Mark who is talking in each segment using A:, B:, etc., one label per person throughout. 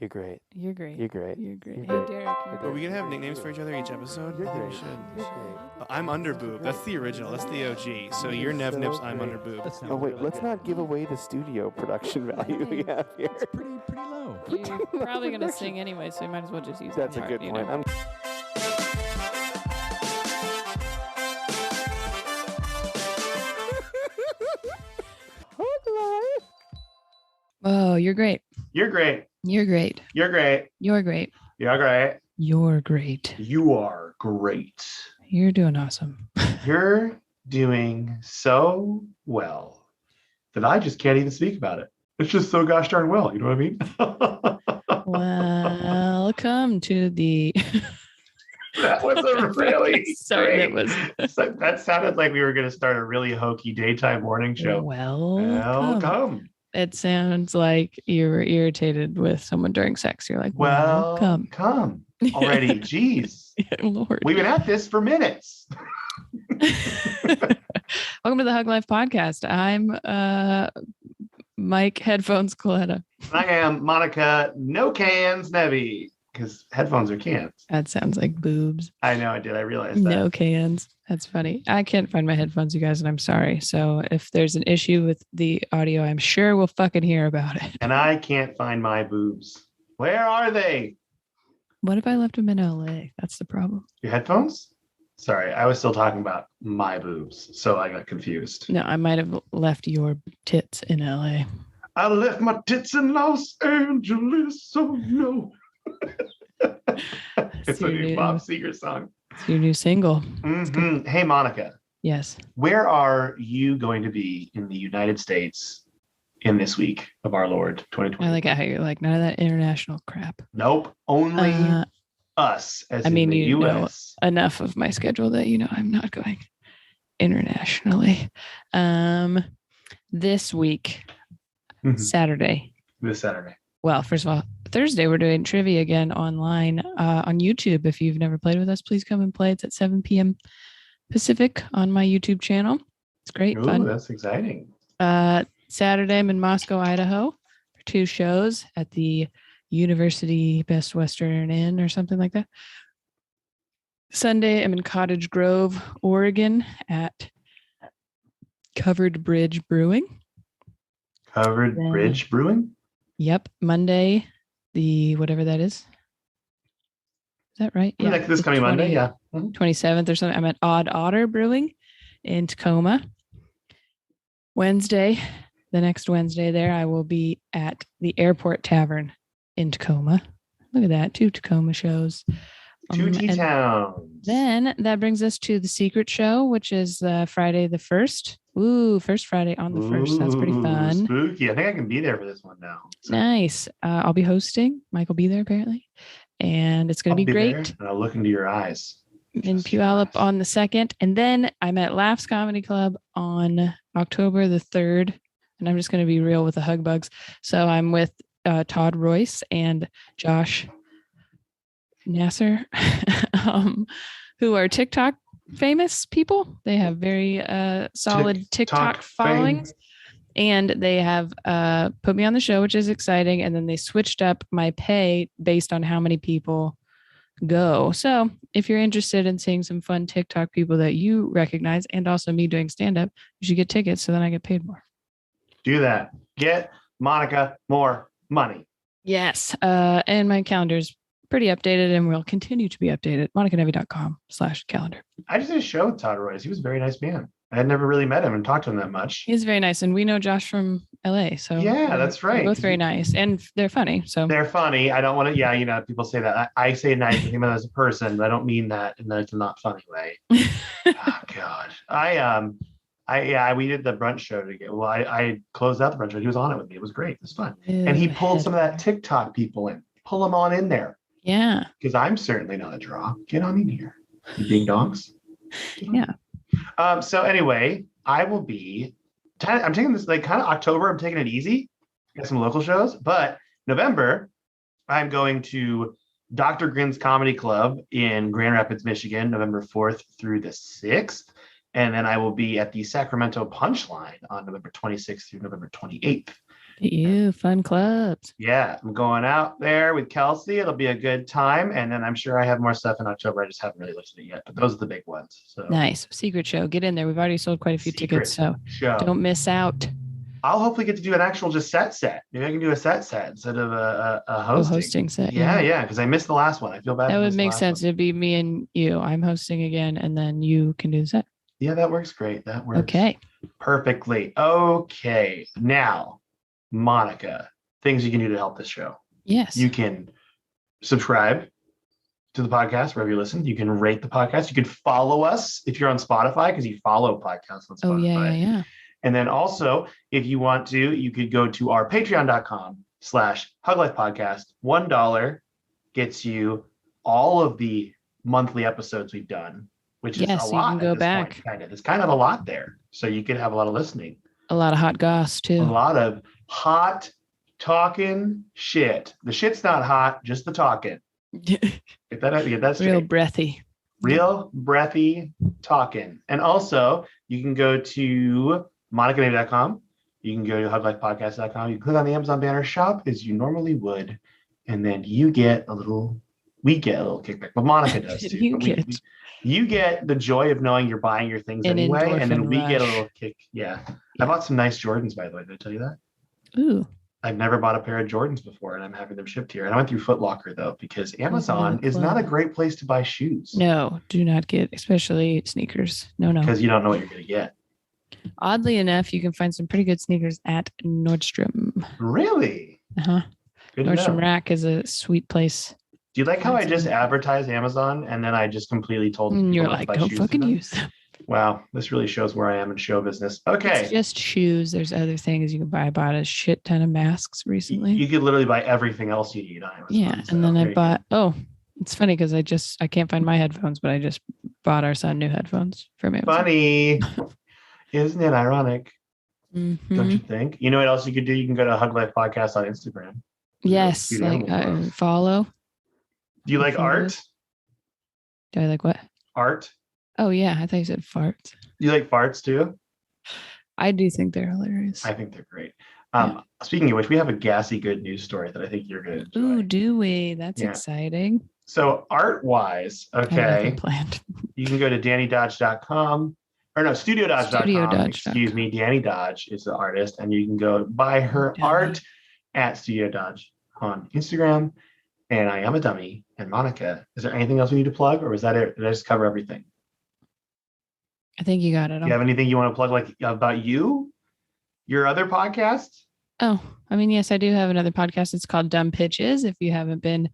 A: You're great.
B: You're great.
A: You're great.
B: You're great.
A: You're
B: Hey,
A: great.
B: Derek.
C: Are we gonna have nicknames for each other each episode?
A: You're
C: I think
A: great.
C: we should.
A: You're great.
C: I'm Underboob. That's the original. That's the OG. So you're Nev Nips. I'm Underboob.
A: Oh wait, let's not give away the studio production value we have here.
D: It's pretty low.
B: You're probably going to sing anyway, so you might as well just use
A: That's
B: that
A: a
B: part,
A: good
B: you
A: point.
B: know? Oh, you're great.
E: You're great.
B: You're great.
E: You're great.
B: You're great.
E: You're great.
B: You're great.
E: You are great.
B: You're doing awesome.
E: You're doing so well that I just can't even speak about it. It's just so gosh darn well. You know what I mean?
B: Welcome to the.
E: That was a really
B: Sorry,
E: great. That sounded like we were going to start a really hokey daytime morning show. Welcome.
B: It sounds like you were irritated with someone during sex. You're like, welcome.
E: Come already. Jeez.
B: Lord.
E: We've been at this for minutes.
B: Welcome to the Hug Life podcast. I'm Mike Headphones Coletta.
E: I am Monica No Cans Nevi, because headphones are cans.
B: That sounds like boobs.
E: I know I did. I realized that.
B: No cans. That's funny. I can't find my headphones, you guys, and I'm sorry. So if there's an issue with the audio, I'm sure we'll fucking hear about it.
E: And I can't find my boobs. Where are they?
B: What if I left them in LA? That's the problem.
E: Your headphones? Sorry, I was still talking about my boobs, so I got confused.
B: No, I might have left your tits in LA.
E: I left my tits in Los Angeles, so no. It's a new Bob Seger song.
B: It's your new single.
E: Mm-hmm. Hey, Monica.
B: Yes.
E: Where are you going to be in the United States in this week of our Lord 2020?
B: I like how you're like, none of that international crap.
E: Nope. Only us as in the US.
B: Know enough of my schedule that, you know, I'm not going internationally. This week, Saturday.
E: This Saturday.
B: Well, first of all, Thursday, we're doing trivia again online on YouTube. If you've never played with us, please come and play. It's at 7 p.m. Pacific on my YouTube channel. It's great fun.
E: That's exciting.
B: Saturday, I'm in Moscow, Idaho for 2 shows at the University Best Western Inn or something like that. Sunday, I'm in Cottage Grove, Oregon at Covered Bridge Brewing.
E: Covered Bridge Brewing?
B: Yep. Monday, the whatever that is. Is that right?
E: Yeah. Like this coming Monday, yeah.
B: 27th or something. I'm at Odd Otter Brewing in Tacoma. Wednesday, the next Wednesday there, I will be at the Airport Tavern in Tacoma. Look at that. 2 Tacoma shows.
E: 2 T-towns.
B: Then that brings us to the secret show, which is Friday the 1st. Ooh, first Friday on the 1st. That's pretty fun.
E: Spooky. I think I can be there for this one now. So.
B: Nice. I'll be hosting. Mike will be there apparently. And it's going to be great.
E: There, and I'll look into your eyes.
B: In Puyallup on the 2nd. And then I'm at Laughs Comedy Club on October the 3rd. And I'm just going to be real with the hug bugs. So I'm with Todd Royce and Josh Nasser, who are TikTok famous people. They have very solid TikTok followings. And they have put me on the show, which is exciting. And then they switched up my pay based on how many people go. So if you're interested in seeing some fun TikTok people that you recognize and also me doing stand-up, you should get tickets so then I get paid more.
E: Do that. Get Monica more money.
B: Yes. And my calendar's pretty updated and will continue to be updated. monicanevi.com/calendar.
E: I just did a show with Todd Royce. He was a very nice man. I had never really met him and talked to him that much.
B: He's very nice. And we know Josh from LA. So
E: yeah, that's right.
B: Both very nice. And they're funny. So
E: they're funny. I don't want to, you know, people say that. I say nice to him as a person, but I don't mean that in a not funny way. Oh God. We did the brunch show together. Well, I closed out the brunch show. He was on it with me. It was great. It was fun. And he pulled some of that TikTok people in. Pull them on in there.
B: Yeah.
E: Because I'm certainly not a draw. Get on in here. You ding dongs.
B: Yeah.
E: So anyway, I will be, I'm taking this like kind of October. I'm taking it easy. Got some local shows, but November, I'm going to Dr. Grin's Comedy Club in Grand Rapids, Michigan, November 4th through the 6th. And then I will be at the Sacramento Punchline on November 26th through November 28th.
B: You fun clubs.
E: Yeah, I'm going out there with Kelsey. It'll be a good time. And then I'm sure I have more stuff in October. I just haven't really listed it yet, but those are the big ones. So
B: Nice. Secret show. Get in there. We've already sold quite a few
E: Secret
B: tickets, so
E: show.
B: don't miss out.
E: I'll hopefully get to do an actual just set. Maybe I can do a set instead of a hosting.
B: Set.
E: Yeah, because I missed the last one. I feel bad.
B: That
E: for
B: would
E: missing the
B: make
E: last
B: sense.
E: one.
B: It'd be me and you. I'm hosting again, and then you can do the set.
E: Yeah, that works great. That works.
B: Okay.
E: Perfectly. Okay. Now, Monica, things you can do to help this show.
B: Yes.
E: You can subscribe to the podcast wherever you listen. You can rate the podcast. You can follow us if you're on Spotify, because you follow podcasts on Spotify.
B: Oh, yeah.
E: And then also, if you want to, you could go to our patreon.com/huglifepodcast. $1 gets you all of the monthly episodes we've done, which is a lot.
B: You can go back.
E: It's kind of a lot there. So you could have a lot of listening.
B: A lot of hot goss, too.
E: A lot of hot talking shit. The shit's not hot, just the talking. Get that straight.
B: Real breathy.
E: Real breathy talking. And also, you can go to monicanavy.com. You can go to huglifepodcast.com. You can click on the Amazon banner, shop as you normally would, and then we get a little kickback. But Monica does too. You get the joy of knowing you're buying your things anyway, and then we get a little kick. Yeah. I bought some nice Jordans, by the way. Did I tell you that?
B: Ooh.
E: I've never bought a pair of Jordans before, and I'm having them shipped here. And I went through Foot Locker, though, because Amazon is not a great place to buy shoes.
B: No, do not get, especially sneakers. No.
E: Because you don't know what you're going to get.
B: Oddly enough, you can find some pretty good sneakers at Nordstrom.
E: Really?
B: Uh-huh. Nordstrom Rack is a sweet place.
E: Do you like how I just advertised Amazon and then I just completely told people
B: you're like, don't fucking use them.
E: Wow, this really shows where I am in show business. Okay.
B: It's just shoes. There's other things you can buy. I bought a shit ton of masks recently.
E: You could literally buy everything else you need on Amazon.
B: Yeah. And then I bought, it's funny because I can't find my headphones, but I just bought our son new headphones from Amazon.
E: Funny. Isn't it ironic?
B: Mm-hmm.
E: Don't you think? You know what else you could do? You can go to Hug Life Podcast on Instagram.
B: Yes. Follow.
E: Do you like art?
B: Do I like what?
E: Art.
B: Oh, yeah. I thought you said farts.
E: Do you like farts too?
B: I do think they're hilarious.
E: I think they're great. Speaking of which, we have a gassy good news story that I think you're going to enjoy.
B: Ooh, do we? That's exciting.
E: So art-wise, okay,
B: planned.
E: You can go to DannyDodge.com. Or no, StudioDodge.com. Excuse me. Danny Dodge is the artist, and you can go buy her art at Studio Dodge on Instagram. And I am a dummy. And Monica, is there anything else we need to plug, or was that it? Did I just cover everything?
B: I think you got it.
E: Do you have anything you want to plug, like about you, your other podcast?
B: Oh, I mean, yes, I do have another podcast. It's called Dumb Pitches. If you haven't been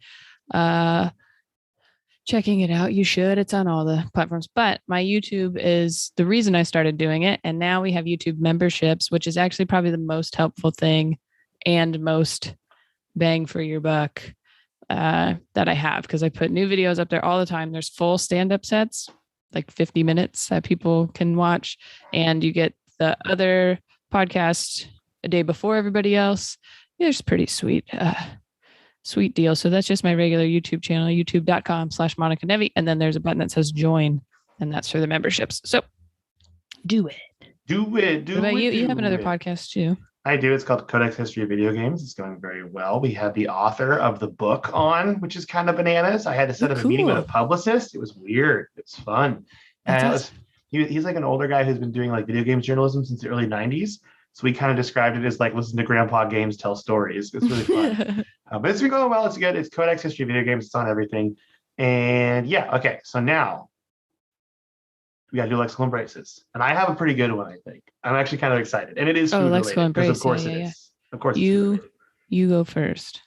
B: checking it out, you should. It's on all the platforms. But my YouTube is the reason I started doing it. And now we have YouTube memberships, which is actually probably the most helpful thing and most bang for your buck that I have, because I put new videos up there all the time. There's full stand-up sets, like 50 minutes that people can watch. And you get the other podcast a day before everybody else. It's pretty sweet. Sweet deal. So that's just my regular YouTube channel, youtube.com/Monica Nevi. And then there's a button that says join, and that's for the memberships. So do it.
E: Do it.
B: What about you? You have another podcast too.
E: I do. It's called Codex History of Video Games. It's going very well. We had the author of the book on, which is kind of bananas. I had to set up a meeting with a publicist. It was weird. It's fun. And he's like an older guy who's been doing like video games journalism since the early 90s. So we kind of described it as like, listen to Grandpa Games tell stories. It's really fun. But it's been going well. It's good. It's Codex History of Video Games. It's on everything. And yeah, okay. So now we got to do lexical embraces. And I have a pretty good one, I think. I'm actually kind of excited. And it is food
B: lexical
E: related.
B: Embrace.
E: Of course it is. Of course
B: you go first.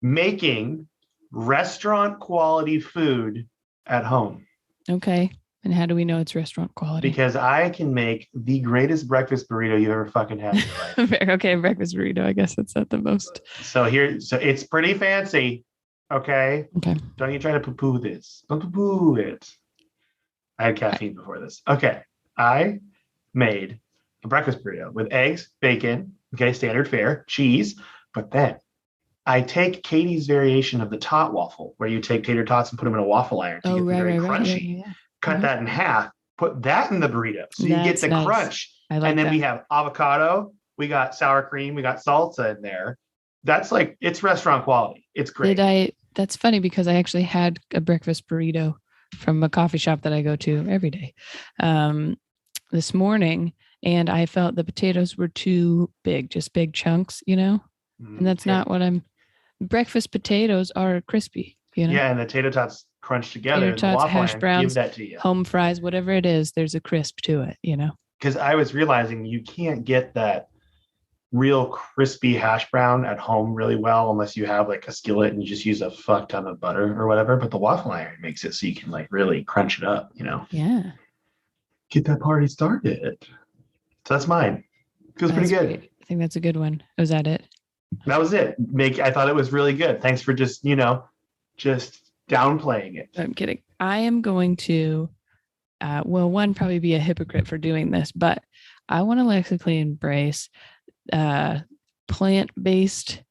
E: Making restaurant quality food at home.
B: Okay. And how do we know it's restaurant quality?
E: Because I can make the greatest breakfast burrito you ever fucking had in your life.
B: Okay, breakfast burrito. I guess that's not the most.
E: So it's pretty fancy. Okay.
B: Okay.
E: Don't you try to poo-poo this. Don't poo-poo it. I had caffeine before this. Okay. I made a breakfast burrito with eggs, bacon, okay, standard fare, cheese. But then I take Katie's variation of the tot waffle, where you take tater tots and put them in a waffle iron to get them very crunchy. Yeah. Cut that in half, put that in the burrito. So you get the crunch.
B: And then
E: we have avocado We got sour cream. We got salsa in there. That's like, it's restaurant quality. It's great.
B: That's funny because I actually had a breakfast burrito from a coffee shop that I go to every day this morning. And I felt the potatoes were too big, just big chunks, and that's not what breakfast potatoes are crispy,
E: Yeah, and the tater tots crunched together.
B: Tater tots, hash browns,
E: give that to you.
B: home fries, whatever it is, there's a crisp to it,
E: Because I was realizing you can't get that real crispy hash brown at home really well unless you have like a skillet and you just use a fuck ton of butter or whatever. But the waffle iron makes it so you can like really crunch it up,
B: Yeah.
E: Get that party started. So that's mine. Feels pretty good.
B: Great. I think that's a good one. Was that it?
E: That was it. I thought it was really good. Thanks for just downplaying it.
B: I'm kidding. I am going to, probably be a hypocrite for doing this, but I want to lexically embrace plant-based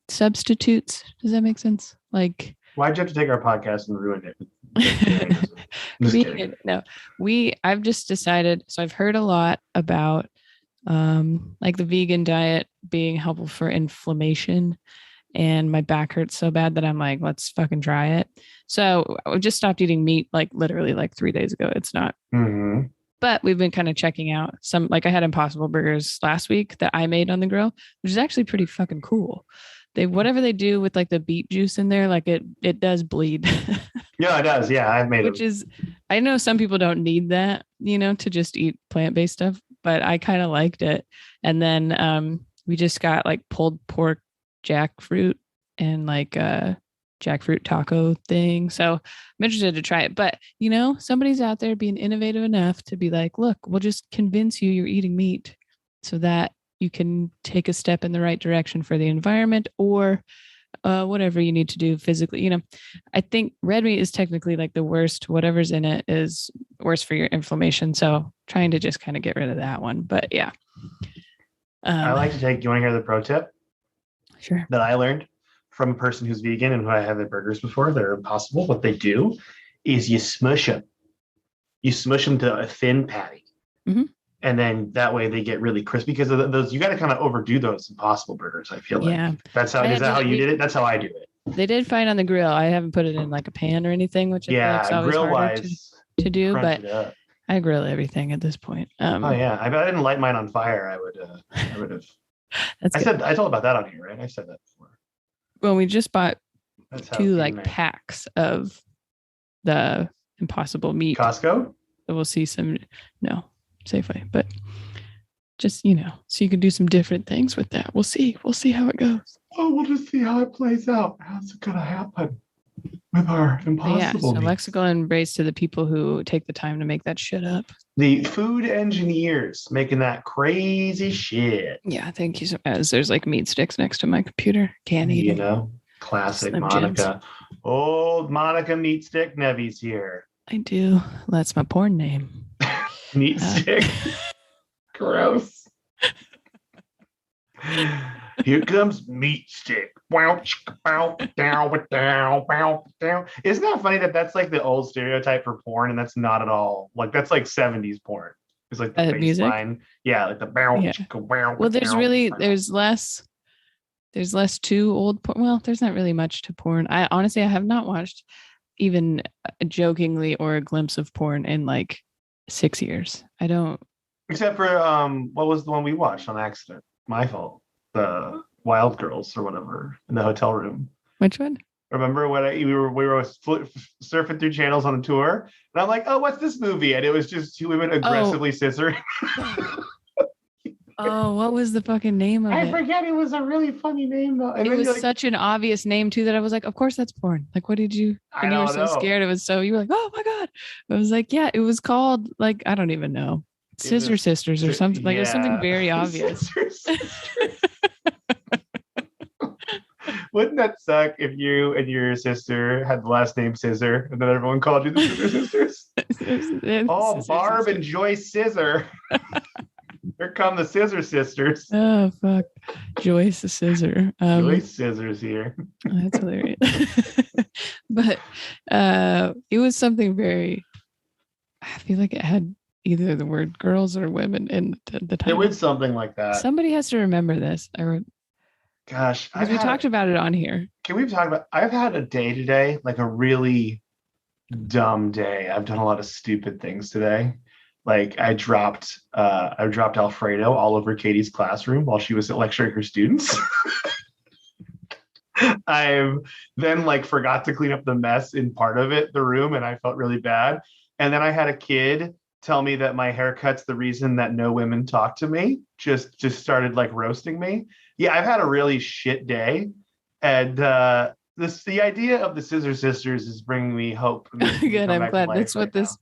B: substitutes. Does that make sense? Like,
E: why'd you have to take our podcast and ruin it?
B: I've just decided. So I've heard a lot about like the vegan diet being helpful for inflammation, and my back hurts so bad that I'm like, let's fucking try it. So I just stopped eating meat like literally like 3 days ago. It's not.
E: Mm-hmm.
B: But we've been kind of checking out some, like I had Impossible Burgers last week that I made on the grill, which is actually pretty fucking cool. Whatever they do with like the beet juice in there, like it does bleed.
E: Yeah, it does. Yeah, I've made it.
B: I know some people don't need that, to just eat plant-based stuff, but I kind of liked it. And then we just got like pulled pork jackfruit and like jackfruit taco thing. So I'm interested to try it. But, somebody's out there being innovative enough to be like, look, we'll just convince you you're eating meat so that you can take a step in the right direction for the environment or whatever you need to do physically. I think red meat is technically like the worst. Whatever's in it is worse for your inflammation. So trying to just kind of get rid of that one. But yeah.
E: I like to do you want to hear the pro tip?
B: Sure.
E: That I learned from a person who's vegan and who I have their burgers before. They're Impossible. What they do is you smush them. You smush them to a thin patty. Mm-hmm. And then that way they get really crispy because of those. You got to kind of overdo those Impossible Burgers. I feel like is that how you did it? That's how I do it.
B: They did fine on the grill. I haven't put it in like a pan or anything, which I feel like is always harder to do. But I grill everything at this point.
E: Oh yeah, I didn't light mine on fire. I would have. I told about that on here, right? I said that before.
B: Well, we just bought 2 like packs of the Impossible meat.
E: Costco.
B: So we'll see Safeway, but just so you can do some different things with that. We'll see how it goes.
E: Oh, we'll just see how it plays out. How's it gonna happen with our Impossible meat?
B: Lexical embrace to the people who take the time to make that shit up.
E: The food engineers making that crazy shit.
B: Yeah, thank you. As there's like meat sticks next to my computer, can't eat it.
E: Classic Slim Monica. Jims. Old Monica meat stick Nevy's here.
B: I do. That's my porn name.
E: Meat stick. Gross. Here comes meat stick. Isn't that funny that's like the old stereotype for porn, and that's not at all like that's like 70s porn. It's like the bass line. Yeah, like the bow. Yeah.
B: Well, there's less to old porn. Well, there's not really much to porn. I have not watched even jokingly or a glimpse of porn in like 6 years. I don't.
E: Except for what was the one we watched on accident? My fault. The Wild Girls or whatever in the hotel room.
B: Which one?
E: Remember when we were surfing through channels on a tour, and I'm like, oh, what's this movie? And it was just 2 women aggressively scissoring.
B: Oh, what was the fucking name of it?
E: I forget. It was a really funny name though. And
B: it was such an obvious name too that I was like, of course that's porn. Like, what did you? And you were so scared. You were like, oh my god. I was like, yeah, it was called like I don't even know, Scissor Sisters or something. Like it was something very obvious.
E: Wouldn't that suck if you and your sister had the last name Scissor and then everyone called you the Scissor Sisters? Barb and Joyce Scissor. Here come the Scissor Sisters.
B: Oh, fuck. Joyce the Scissor.
E: Joyce Scissors here.
B: That's hilarious. But it was something very, I feel like it had either the word girls or women in the
E: It
B: title.
E: was something like that.
B: Somebody has to remember this.
E: Gosh,
B: Because we talked about it on here.
E: Can we talk about? I've had a day today, like a really dumb day. I've done a lot of stupid things today. Like I dropped Alfredo all over Katie's classroom while she was lecturing her students. I then like forgot to clean up the mess in part of the room, and I felt really bad. And then I had a kid tell me that my haircut's the reason that no women talk to me. Just started like roasting me. Yeah, I've had a really shit day, and the idea of the Scissor Sisters is bringing me hope.
B: Good, I'm glad. That's what this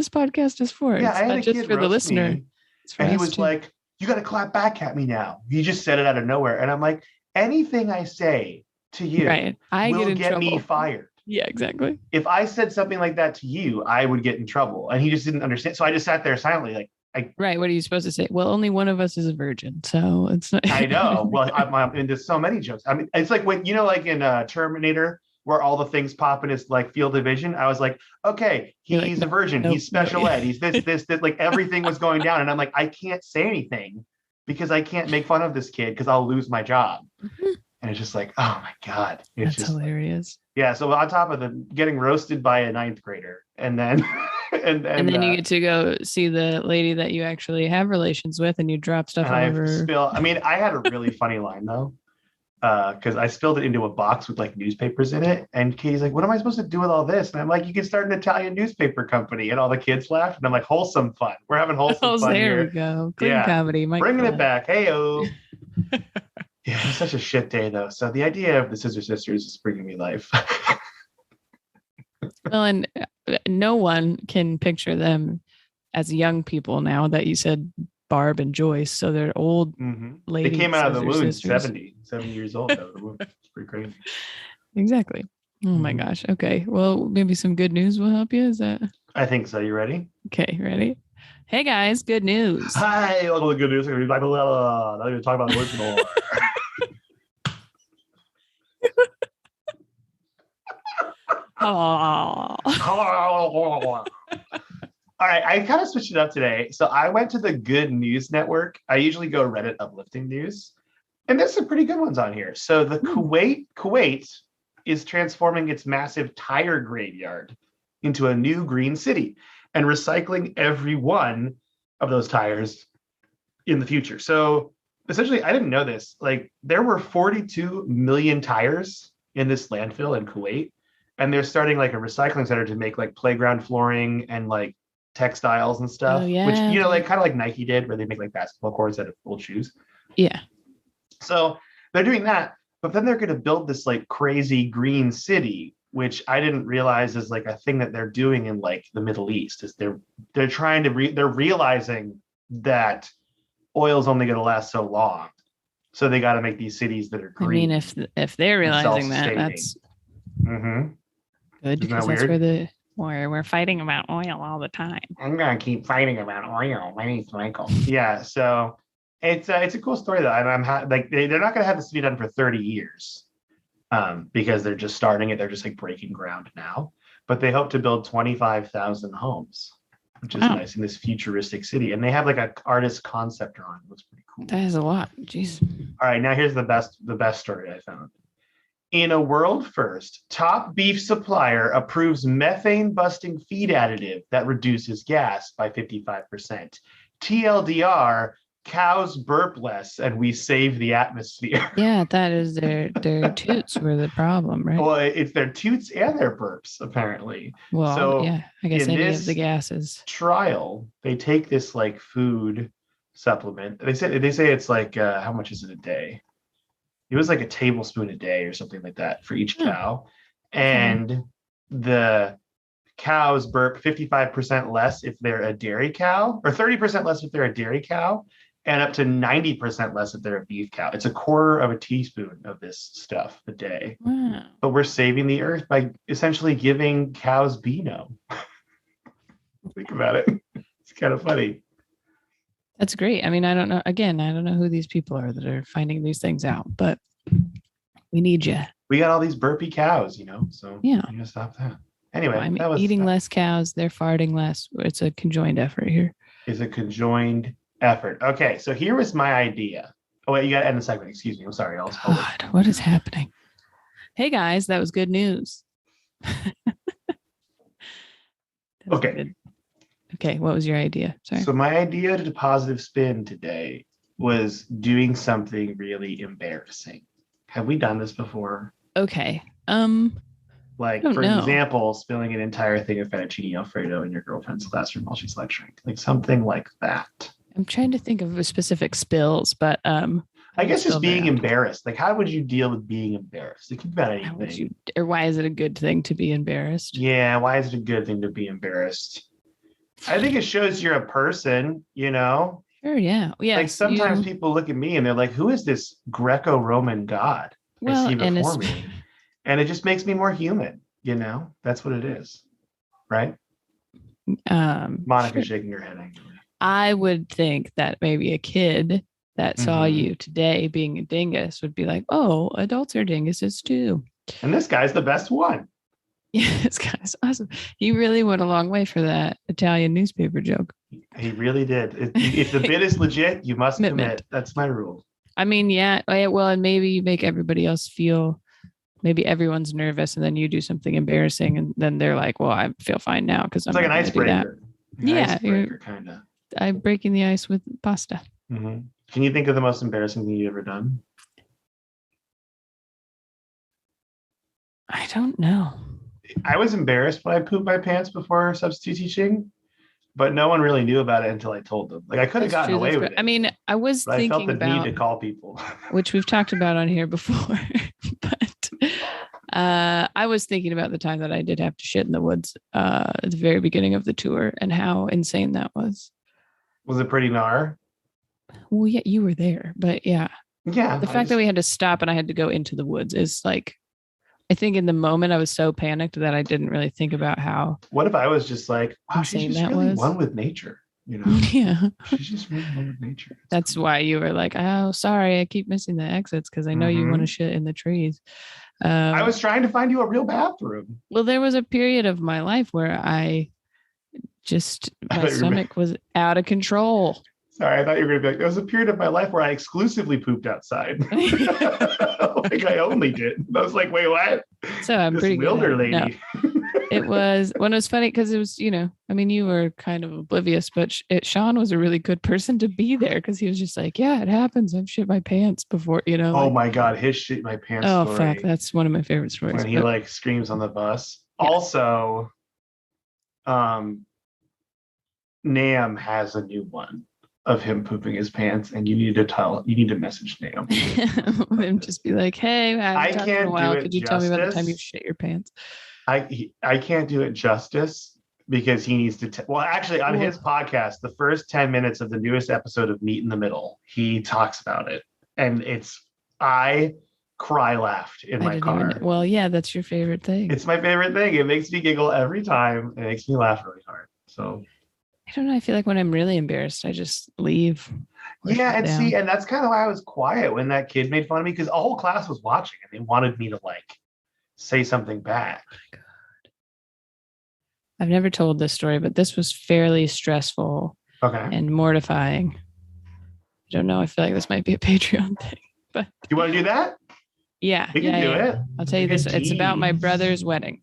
B: podcast is for.
E: Yeah,
B: It's
E: I had
B: not
E: a
B: just
E: kid
B: for the
E: roast
B: listener.
E: me,
B: It's for
E: and he
B: us
E: was
B: too.
E: like, "You got to clap back at me now." He just said it out of nowhere, and I'm like, anything I say to you will get me fired.
B: Yeah, exactly.
E: If I said something like that to you, I would get in trouble. And he just didn't understand. So I just sat there silently, like,
B: right. What are you supposed to say? Well, only one of us is a virgin, so it's not.
E: I know. Well, I'm into so many jokes. I mean, it's like when, like in Terminator, where all the things pop in his like field of vision. I was like, okay, he's a virgin. He's special ed. He's this, like everything was going down. And I'm like, I can't say anything because I can't make fun of this kid because I'll lose my job. Mm-hmm. And it's just like, oh my God. It's
B: That's
E: just
B: hilarious.
E: Yeah. So on top of the getting roasted by a 9th grader, and then and then
B: you get to go see the lady that you actually have relations with, and you drop stuff all over.
E: I mean, I had a really funny line though, because I spilled it into a box with like newspapers in it, and Katie's like, "What am I supposed to do with all this?" And I'm like, "You can start an Italian newspaper company." And all the kids laughed, and I'm like, "Wholesome fun. We're having wholesome fun
B: there
E: here."
B: We go. Clean comedy.
E: Bringing it back. Hey-o. Yeah, it's such a shit day though. So the idea of the Scissor Sisters is bringing me life.
B: Well, and no one can picture them as young people now that you said Barb and Joyce. So they're old ladies.
E: They came out of the womb 70 years old out of the womb. It's pretty crazy.
B: Exactly. Oh my gosh. Okay. Well, maybe some good news will help you. Is that?
E: I think so. You ready?
B: Okay. Ready? Hey guys, good news.
E: Hi, welcome to good news. Not even talk about the words more. All right, I kind of switched it up today. So I went to the Good News Network. I usually go Reddit uplifting news, and there's some pretty good ones on here. So the Kuwait is transforming its massive tire graveyard into a new green city and recycling every one of those tires in the future. So essentially, I didn't know this. Like there were 42 million tires in this landfill in Kuwait. And they're starting like a recycling center to make like playground flooring and like textiles and stuff, which, like kind of like Nike did, where they make like basketball courts out of old shoes.
B: Yeah.
E: So they're doing that, but then they're going to build this like crazy green city, which I didn't realize is like a thing that they're doing in like the Middle East. Is they're trying to they're realizing that oil is only going to last so long, so they got to make these cities that are green.
B: I mean, if they're realizing that, that's good, because that's where we're fighting about oil all the time.
E: I'm gonna keep fighting about oil. My name's Michael. Yeah, so it's a cool story though. I'm like they're not gonna have the city done for 30 years, because they're just starting it. They're just like breaking ground now, but they hope to build 25,000 homes, which is nice in this futuristic city. And they have like an artist concept drawing. It looks pretty cool.
B: That is a lot. Jeez. All
E: right, now here's the best story I found. In a world first, top beef supplier approves methane-busting feed additive that reduces gas by 55%. TLDR, cows burp less and we save the atmosphere.
B: Yeah, that is their toots were the problem, right?
E: Well, it's their toots and their burps, apparently.
B: Well,
E: so
B: yeah, I guess any of the gases.
E: Trial, they take this like food supplement. They say it's like how much is it a day? It was like a tablespoon a day or something like that for each cow. And the cows burp 55% less if they're a dairy cow, or 30% less if they're a dairy cow, and up to 90% less if they're a beef cow. It's a quarter of a teaspoon of this stuff a day.
B: Wow.
E: But we're saving the earth by essentially giving cows Beano. Think about it. It's kind of funny.
B: That's great. I mean, I don't know who these people are that are finding these things out, but we need you.
E: We got all these burpy cows, so
B: yeah,
E: you gotta stop that. Anyway,
B: I'm
E: that was
B: eating less cows. They're farting less. It's a conjoined effort here.
E: is a conjoined effort. Okay, so here was my idea. Oh wait, you got to end the segment. Excuse me. I'm sorry. I'll
B: God, what is happening? Hey guys, that was good news.
E: Okay.
B: Good. Okay, what was your idea? Sorry.
E: So my idea to the positive spin today was doing something really embarrassing. Have we done this before?
B: Okay.
E: Like,
B: don't
E: for
B: know.
E: example, spilling an entire thing of fettuccine Alfredo in your girlfriend's classroom while she's lecturing. Like something like that.
B: I'm trying to think of specific spills, but
E: I guess just being embarrassed. Like, how would you deal with being embarrassed? It could be about anything.
B: How would you, or why is it a good thing to be embarrassed?
E: Yeah, why is it a good thing to be embarrassed? I think it shows you're a person, you know?
B: Sure, yeah. Yeah.
E: Like sometimes people look at me and they're like, who is this Greco-Roman god I see before me? And it just makes me more human, you know? That's what it is. Right? Monica's shaking her head angrily.
B: I would think that maybe a kid that saw you today being a dingus would be like, oh, adults are dinguses too.
E: And this guy's the best one.
B: Yeah, this guy's awesome. He really went a long way for that Italian newspaper joke.
E: He really did. If the bid is legit, you must commit. That's my rule.
B: I mean, yeah. Well, and maybe you make everybody else feel, maybe everyone's nervous and then you do something embarrassing and then they're like, well, I feel fine now because I'm
E: like an icebreaker.
B: Icebreaker,
E: kind of.
B: I'm breaking the ice with pasta.
E: Mm-hmm. Can you think of the most embarrassing thing you've ever done?
B: I don't know.
E: I was embarrassed when I pooped my pants before substitute teaching, but no one really knew about it until I told them. Like I could have gotten away with it.
B: I mean, I was thinking
E: I felt the
B: about
E: need to call people,
B: which we've talked about on here before, but I was thinking about the time that I did have to shit in the woods at the very beginning of the tour and how insane that was.
E: Was it pretty gnar?
B: Well, yeah, you were there, but yeah.
E: Yeah.
B: The fact that we had to stop and I had to go into the woods is like, I think in the moment I was so panicked that I didn't really think about how.
E: What if I was just like, wow, she's just really one with nature, you know?
B: Yeah.
E: She's just really one with nature.
B: That's why you were like, oh, sorry, I keep missing the exits because I know you want to shit in the trees.
E: I was trying to find you a real bathroom.
B: Well, there was a period of my life where my stomach was out of control.
E: Sorry, I thought you were going to be like, there was a period of my life where I exclusively pooped outside. Like I only did. I was like, wait, what?
B: So I'm
E: this
B: pretty
E: wilder
B: good.
E: lady.
B: No. It was funny because it was, I mean, you were kind of oblivious, but Sean was a really good person to be there because he was just like, yeah, it happens. I've shit my pants before,
E: Oh my God, his shit my pants
B: story.
E: Oh,
B: fuck. That's one of my favorite stories.
E: When he like screams on the bus. Yeah. Also, Nam has a new one of him pooping his pants, and you need to message Nam.
B: And just be like, hey, I can't in a while. Could you tell me about the time you shit your pants?
E: I can't do it justice because he needs to. Well, actually, on his podcast, the first 10 minutes of the newest episode of Meet in the Middle, he talks about it, and I laughed in my car.
B: Well, yeah, that's your favorite thing.
E: It's my favorite thing. It makes me giggle every time. It makes me laugh really hard. So.
B: I don't know. I feel like when I'm really embarrassed, I just leave.
E: Yeah, and that's kind of why I was quiet when that kid made fun of me because the whole class was watching and they wanted me to like say something back.
B: Oh my God. I've never told this story, but this was fairly stressful and mortifying. I don't know. I feel like this might be a Patreon thing, but
E: you want to do that?
B: Yeah,
E: we can do it.
B: I'll tell you this. It's about my brother's wedding.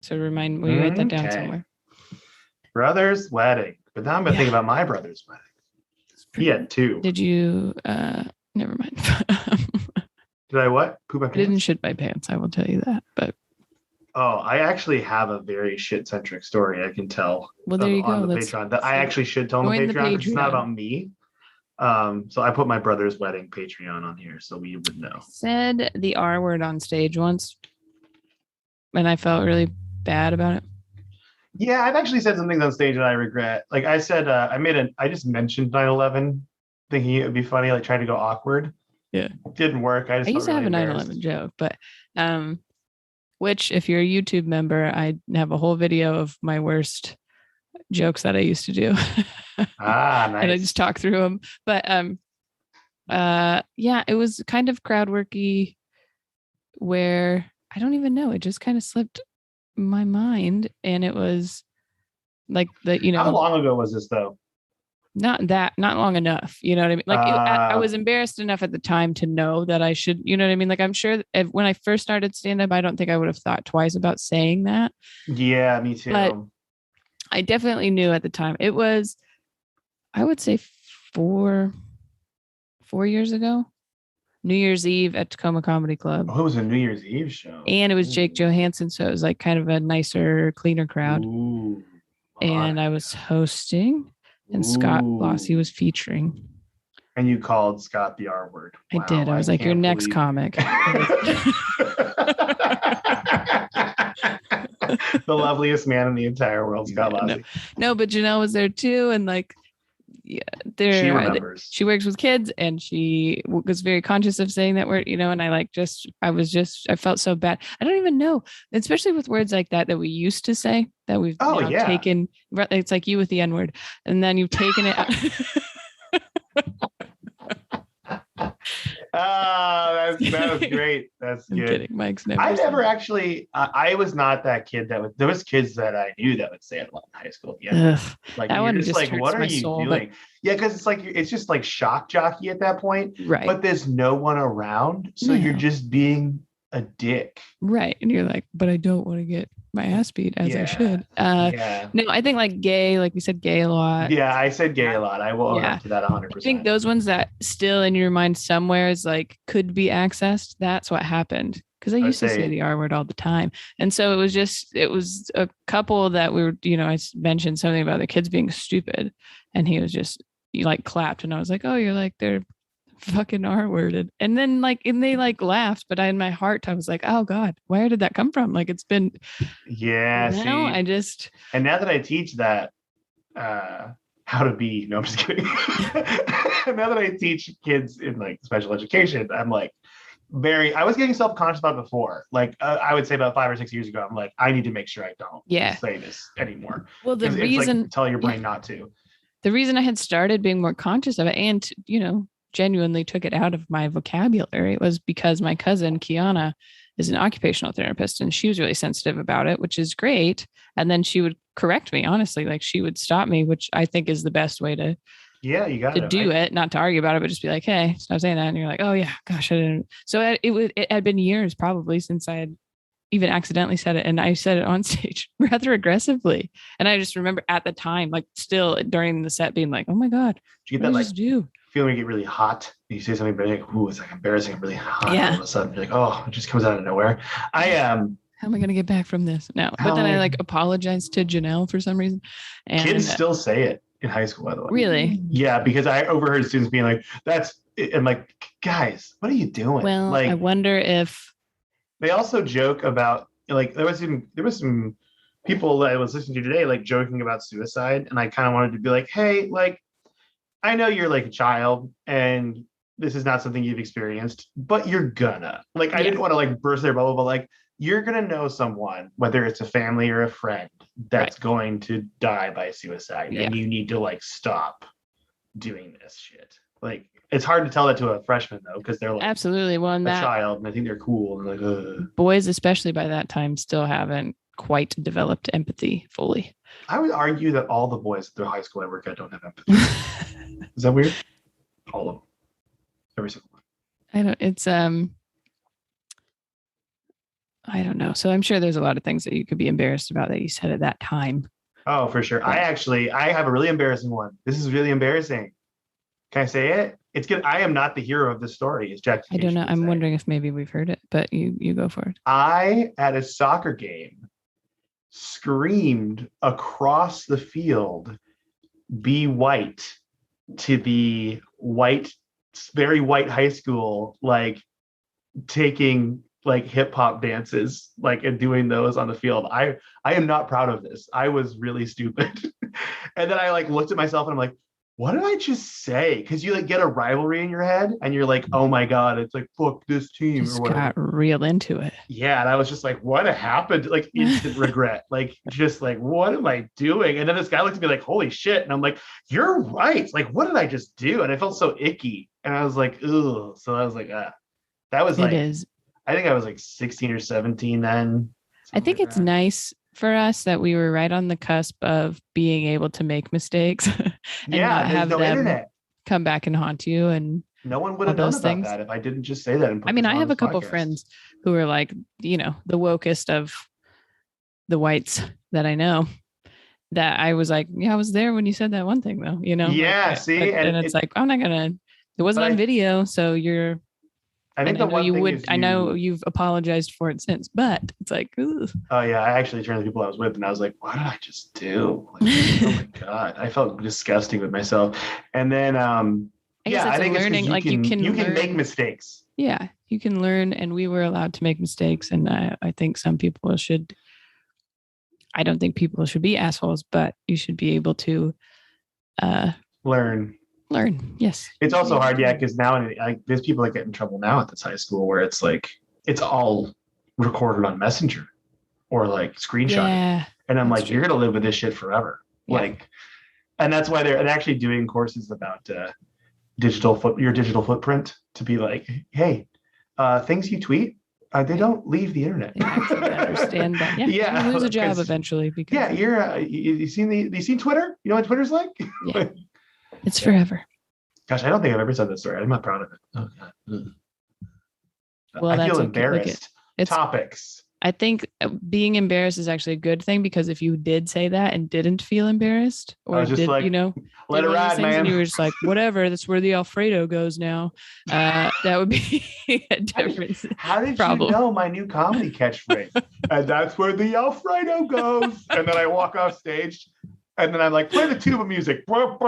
B: So will you write that down somewhere?
E: Brother's wedding. But now I'm going to think about my brother's wedding. He had two.
B: Did you, never mind.
E: Did I what? Poop my pants?
B: I didn't shit my pants. I will tell you that. But
E: I actually have a very shit-centric story I can tell.
B: Well, there you go.
E: On the Patreon that I actually should tell on the Patreon. It's not about me. So I put my brother's wedding Patreon on here so we would know.
B: I said the R word on stage once, and I felt really bad about it.
E: Yeah, I've actually said some things on stage that I regret. Like I said, I just mentioned 9/11 thinking it would be funny, like trying to go awkward.
B: Yeah.
E: Didn't work. I
B: used to have a 9/11 joke, but which if you're a YouTube member, I have a whole video of my worst jokes that I used to do.
E: Nice.
B: And I just talk through them. But yeah, it was kind of crowd worky where I don't even know. It just kind of slipped my mind, and it was like
E: How long ago was this though?
B: not long enough. You know what I mean? Like I was embarrassed enough at the time to know that I should, you know what I mean? Like I'm sure when I first started stand up, I don't think I would have thought twice about saying that.
E: Yeah, me too.
B: But I definitely knew at the time. It was, I would say 4 years ago, New Year's Eve at Tacoma Comedy Club.
E: Oh, it was a New Year's Eve show.
B: And it was Jake Johansson. So it was like kind of a nicer, cleaner crowd.
E: Ooh,
B: and I was hosting. And Scott Lossy was featuring.
E: And you called Scott the R word.
B: Wow, I did. I was like, your next comic.
E: The loveliest man in the entire world, Scott Lossy.
B: No, but Janelle was there too. And like, yeah,
E: she remembers.
B: She works with kids and she was very conscious of saying that word, and I felt so bad. I don't even know, especially with words like that we used to say that we've taken. It's like you with the N word, and then you've taken it out.
E: That was great. That's good.
B: I'm kidding. Mike's never.
E: I never actually. I was not that kid there was kids that I knew that would say it a lot in high school. Yeah, like
B: that one just
E: like, what are you doing? Yeah, because it's just like shock jockey at that point,
B: right?
E: But there's no one around, so you're just being a dick,
B: right? And you're like, but I don't want to get my ass beat as I should. No, I think like gay, like we said gay a lot.
E: Yeah, I said gay a lot. I will own up to that 100%.
B: I think those ones that still in your mind somewhere is like could be accessed. That's what happened. Because I used to say the R word all the time. And so it was a couple that we were, I mentioned something about the kids being stupid. And he was just like clapped. And I was like, oh, you're like, they're fucking R-worded. And then they laughed, but in my heart I was like, oh God, where did that come from? Like it's been
E: and now that I teach that how to be, no, I'm just kidding. Now that I teach kids in like special education, I'm like I was getting self-conscious about it before. Like I would say about 5 or 6 years ago, I'm like, I need to make sure I don't say this anymore.
B: Well, the reason
E: it's like, tell your brain not to.
B: The reason I had started being more conscious of it and genuinely took it out of my vocabulary was because my cousin Kiana is an occupational therapist and she was really sensitive about it, which is great. And then she would correct me, honestly, like she would stop me, which I think is the best way to
E: you got to
B: do it, not to argue about it, but just be like, hey, stop saying that. And you're like, oh yeah, gosh, I didn't. So it had been years probably since I had even accidentally said it. And I said it on stage rather aggressively. And I just remember at the time, like still during the set being like, oh my God,
E: did you get that like feeling when you get really hot, you say something, but like, ooh, it's like embarrassing. I'm really hot. Yeah. All of a sudden, you're like, oh, it just comes out of nowhere.
B: How am I going to get back from this? No, but then I like apologized to Janelle for some reason. And
E: kids still say it in high school, by the way.
B: Really?
E: Yeah, because I overheard students being like, I'm like, guys, what are you doing?
B: Well,
E: like,
B: I wonder if
E: they also joke about like there was some people that I was listening to today like joking about suicide, and I kind of wanted to be like, hey, like, I know you're like a child and this is not something you've experienced, but you're gonna like, I didn't want to like burst their bubble, but like, you're going to know someone, whether it's a family or a friend, that's going to die by suicide. And you need to like stop doing this shit. Like, it's hard to tell that to a freshman though, because they're like
B: absolutely a
E: child and I think they're cool. And like, ugh.
B: Boys, especially by that time, still haven't quite developed empathy fully.
E: I would argue that all the boys at the high school I work at don't have empathy. Is that weird? All of them. Every single one.
B: I don't know. So I'm sure there's a lot of things that you could be embarrassed about that you said at that time.
E: Oh, for sure. I have a really embarrassing one. This is really embarrassing. Can I say it? It's good. I am not the hero of this story. It's Jack.
B: I don't know. I'm wondering if maybe we've heard it, but you go for it.
E: I, at a soccer game, screamed across the field, "Be white," to the white, very white high school, like taking like hip hop dances, like, and doing those on the field. I am not proud of this. I was really stupid. And then I like looked at myself and I'm like, what did I just say? Because you like get a rivalry in your head and you're like, oh my God, it's like, fuck this team.
B: Just
E: or whatever.
B: Got real into it.
E: Yeah. And I was just like, what happened? Like instant regret. Like, just like, what am I doing? And then this guy looked at me like, holy shit. And I'm like, you're right. Like, what did I just do? And I felt so icky. And I was like, ugh. So I was like, that was like, I think I was like 16 or 17 then.
B: I think it's nice for us that we were right on the cusp of being able to make mistakes and not
E: there's
B: have
E: no
B: them
E: internet.
B: come back and haunt you. And
E: No one would
B: all
E: have known
B: those
E: about
B: things.
E: that if I didn't just say that. And put
B: I mean,
E: this
B: I
E: on
B: have
E: this
B: a couple
E: podcast.
B: friends who are like, the wokest of the whites that I know, that I was like, yeah, I was there when you said that one thing though,
E: Yeah, see,
B: and it's like, I'm not gonna, it wasn't on video. So
E: I think the one thing is
B: I know you've apologized for it since, but it's like, ugh.
E: Oh yeah, I actually turned to the people I was with and I was like, what did I just do? Like, oh my God. I felt disgusting with myself. And then
B: I guess
E: I think
B: learning,
E: it's you can make mistakes.
B: Yeah, you can learn, and we were allowed to make mistakes. And I think some people should. I don't think people should be assholes, but you should be able to
E: learn.
B: Yes.
E: It's also hard, because now there's people that get in trouble now at this high school where it's like it's all recorded on Messenger or like screenshot.
B: Yeah,
E: and I'm like,
B: true.
E: you're gonna live with this shit forever.
B: Yeah.
E: And that's why they're actually doing courses about your digital footprint to be like, hey, things you tweet, they don't leave the internet.
B: Yeah, I understand that. Yeah, you lose a job eventually because
E: you seen Twitter? You know what Twitter's like?
B: Yeah, it's forever.
E: Gosh, I don't think I've ever said this story. I'm not proud of it. Oh God.
B: Well,
E: I feel embarrassed.
B: It's
E: Topics.
B: I think being embarrassed is actually a good thing, because if you did say that and didn't feel embarrassed, or
E: just
B: did,
E: like, let it ride, man.
B: And you were just like, whatever, that's where the Alfredo goes now. That would be a different
E: How did
B: problem.
E: you know my new comedy catchphrase? And that's where the Alfredo goes. And then I walk off stage and then I'm like, play the tuba music.
B: Wow.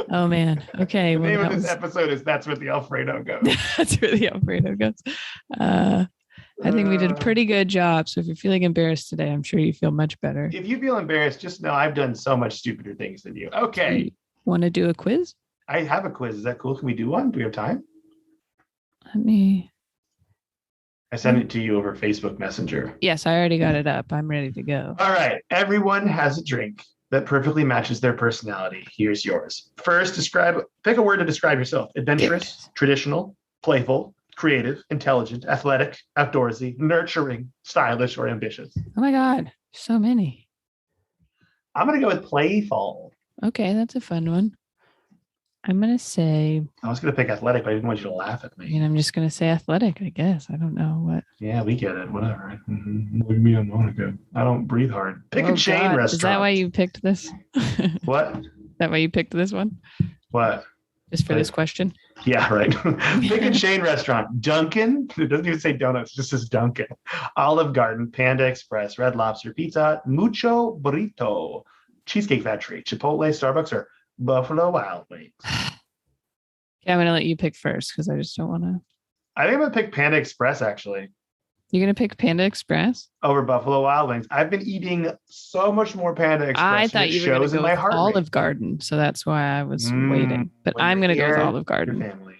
B: Oh man. Okay.
E: The name of this episode is That's Where the Alfredo Goes.
B: That's where the Alfredo goes. I think we did a pretty good job. So if you're feeling embarrassed today, I'm sure you feel much better.
E: If you feel embarrassed, just know I've done so much stupider things than you. Okay.
B: You want to do a quiz?
E: I have a quiz. Is that cool? Can we do one? Do we have time? I sent it to you over Facebook Messenger.
B: Yes, I already got it up. I'm ready to go.
E: All right. Everyone has a drink that perfectly matches their personality. Here's yours. First, pick a word to describe yourself. Adventurous, traditional, playful, creative, intelligent, athletic, outdoorsy, nurturing, stylish, or ambitious.
B: Oh my God. So many.
E: I'm going to go with playful.
B: Okay, that's a fun one. I'm going to say...
E: I was going to pick athletic, but I didn't want you to laugh at me.
B: I'm just going to say athletic, I guess. I don't know what.
E: Yeah, we get it. Whatever. Look at me on Monica. I don't breathe hard. Pick a chain restaurant.
B: Is that why you picked this?
E: What?
B: Is that why you picked this one?
E: What?
B: Just for this question?
E: Yeah, right. Pick a chain restaurant. Dunkin'. It doesn't even say donuts. It just says Dunkin'. Olive Garden, Panda Express, Red Lobster, Pizza Hut, Mucho Burrito, Cheesecake Factory, Chipotle, Starbucks, or Buffalo Wild Wings.
B: Yeah, I'm going to let you pick first because I just don't want to.
E: I think I'm going to pick Panda Express, actually.
B: You're going to pick Panda Express?
E: Over Buffalo Wild Wings. I've been eating so much more Panda Express.
B: I thought you were going to go with Olive Garden, so that's why I was waiting. But I'm going to go with Olive Garden.
E: Family.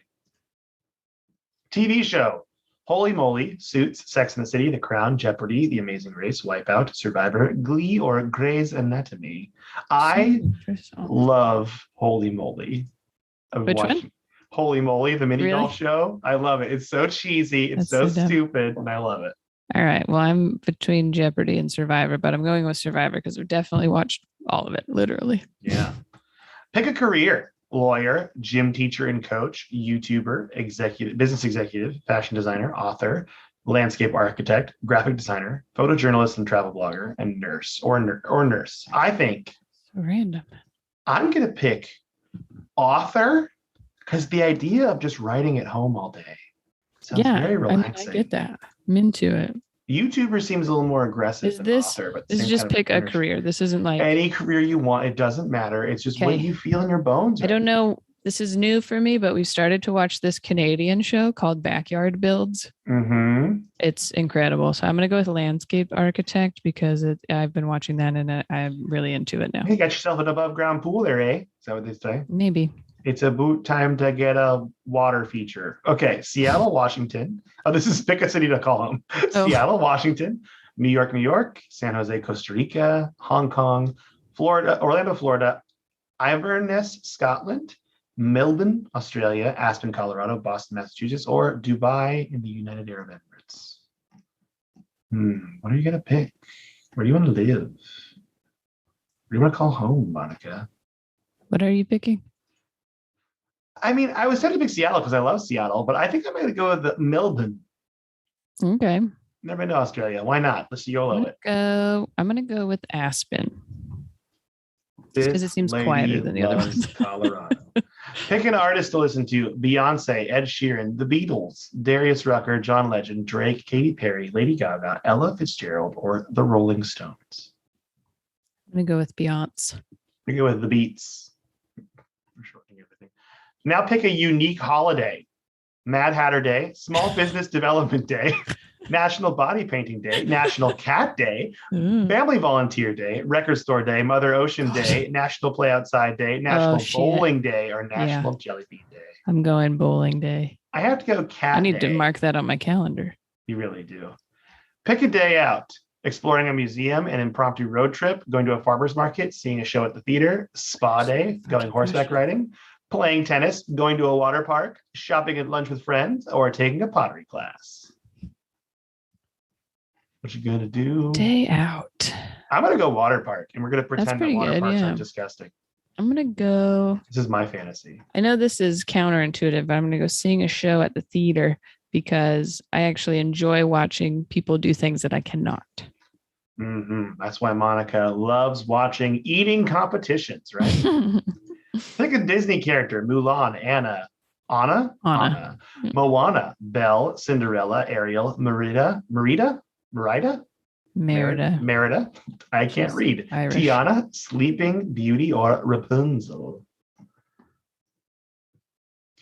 E: TV show. Holy Moly, Suits, Sex and the City, The Crown, Jeopardy, The Amazing Race, Wipeout, Survivor, Glee, or Grey's Anatomy. I love Holy Moly.
B: Which one?
E: Holy Moly, the mini golf show. I love it. It's so cheesy. It's so stupid, and I love it.
B: All right. Well, I'm between Jeopardy and Survivor, but I'm going with Survivor because I've definitely watched all of it, literally.
E: Yeah. Pick a career. Lawyer, gym teacher and coach, YouTuber, business executive, fashion designer, author, landscape architect, graphic designer, photojournalist and travel blogger, and nurse or nurse. I think
B: so random.
E: I'm going to pick author because the idea of just writing at home all day sounds very relaxing.
B: I get that. I'm into it.
E: YouTuber seems a little more aggressive than author. But
B: this is just pick a career. This isn't like
E: any career you want. It doesn't matter. It's just what you feel in your bones.
B: I don't know. This is new for me, but we started to watch this Canadian show called Backyard Builds.
E: Mm-hmm.
B: It's incredible. So I'm going to go with landscape architect because I've been watching that and I'm really into it now.
E: You got yourself an above ground pool there, eh? Is that what they say?
B: Maybe.
E: It's about time to get a water feature. Okay, Seattle, Washington. Oh, this is pick a city to call home. Oh. Seattle, Washington, New York, San Jose, Costa Rica, Hong Kong, Florida, Orlando, Florida, Inverness, Scotland, Melbourne, Australia, Aspen, Colorado, Boston, Massachusetts, or Dubai in the United Arab Emirates. What are you gonna pick? Where do you want to live? Where do you want to call home, Monica?
B: What are you picking?
E: I mean, I was tempted to pick Seattle because I love Seattle, but I think I'm going to go with Melbourne.
B: Okay.
E: Never been to Australia. Why not? Let's YOLO it.
B: I'm gonna go with Aspen. Because it seems quieter than the other ones.
E: Colorado. Pick an artist to listen to: Beyonce, Ed Sheeran, The Beatles, Darius Rucker, John Legend, Drake, Katy Perry, Lady Gaga, Ella Fitzgerald, or The Rolling Stones.
B: I'm gonna go with Beyonce.
E: We go with The Beats. We're shortening everything. Now pick a unique holiday: Mad Hatter Day, Small Business Development Day, National Body Painting Day, National Cat Day, Family Volunteer Day, Record Store Day, Mother Ocean Day, National Play Outside Day, National Bowling Day, or National Jelly Bean Day.
B: I'm going bowling day.
E: I have to go cat
B: I need
E: day.
B: to mark that on my calendar.
E: You really do. Pick a day out: exploring a museum, an impromptu road trip, going to a farmer's market, seeing a show at the theater, spa day, going horseback riding, playing tennis, going to a water park, shopping at lunch with friends, or taking a pottery class. What you gonna do?
B: Day out.
E: I'm gonna go water park, and we're gonna pretend that water parks are disgusting.
B: I'm gonna go.
E: This is my fantasy.
B: I know this is counterintuitive, but I'm gonna go seeing a show at the theater because I actually enjoy watching people do things that I cannot.
E: That's why Monica loves watching eating competitions, right? Pick a Disney character: Mulan, Anna, Moana, Belle, Cinderella, Ariel, Merida. I can't read.
B: Irish.
E: Tiana, Sleeping Beauty, or Rapunzel.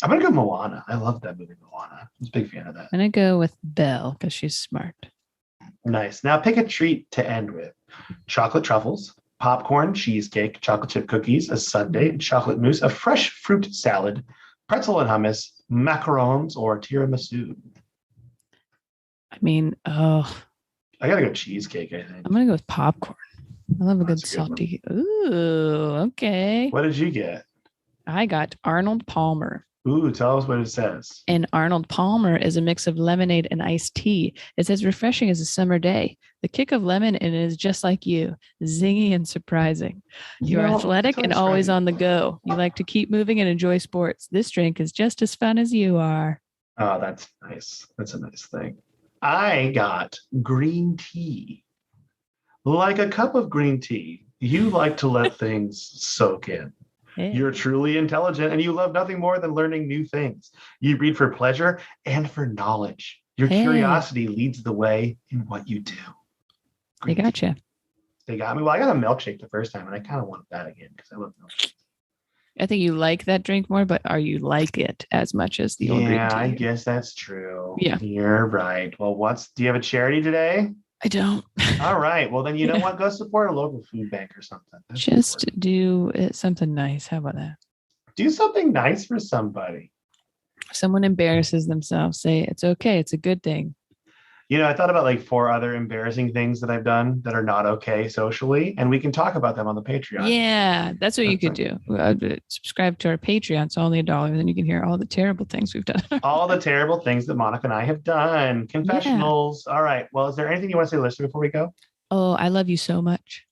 E: I'm gonna go Moana. I love that movie, Moana. I was a big fan of that.
B: I'm gonna go with Belle because she's smart.
E: Nice. Now pick a treat to end with: chocolate truffles, popcorn, cheesecake, chocolate chip cookies, a sundae, chocolate mousse, a fresh fruit salad, pretzel and hummus, macarons, or tiramisu.
B: I mean,
E: I gotta go cheesecake, I think.
B: I'm gonna go with popcorn. I love a good salty. Ooh, okay.
E: What did you get?
B: I got Arnold Palmer.
E: Ooh, tell us what it says.
B: And Arnold Palmer is a mix of lemonade and iced tea. It's as refreshing as a summer day. The kick of lemon in it is just like you, zingy and surprising. You're athletic and always on the go. You like to keep moving and enjoy sports. This drink is just as fun as you are.
E: Oh, that's nice. That's a nice thing. I got green tea. Like a cup of green tea, you like to let things soak in.
B: Yeah.
E: You're truly intelligent and you love nothing more than learning new things. You read for pleasure and for knowledge. Your curiosity leads the way in what you do.
B: They got you.
E: They got me. Well, I got a milkshake the first time and I kind of want that again because I love milkshake.
B: I think you like that drink more, but are you like it as much as the old green tea?
E: Yeah, I guess that's true.
B: Yeah.
E: You're right. Well, do you have a charity today?
B: I don't.
E: All right. Well, then you know what? Go support a local food bank or something. That's
B: Just
E: important.
B: do something nice. How about that?
E: Do something nice for somebody.
B: If someone embarrasses themselves, say it's okay. It's a good thing.
E: You know, I thought about like 4 other embarrassing things that I've done that are not okay socially, and we can talk about them on the Patreon.
B: Yeah, that's what you could do. Subscribe to our Patreon. It's only $1. And then you can hear all the terrible things we've done.
E: All the terrible things that Monica and I have done. Confessionals. Yeah. All right. Well, is there anything you want to say to the listener before we go?
B: Oh, I love you so much.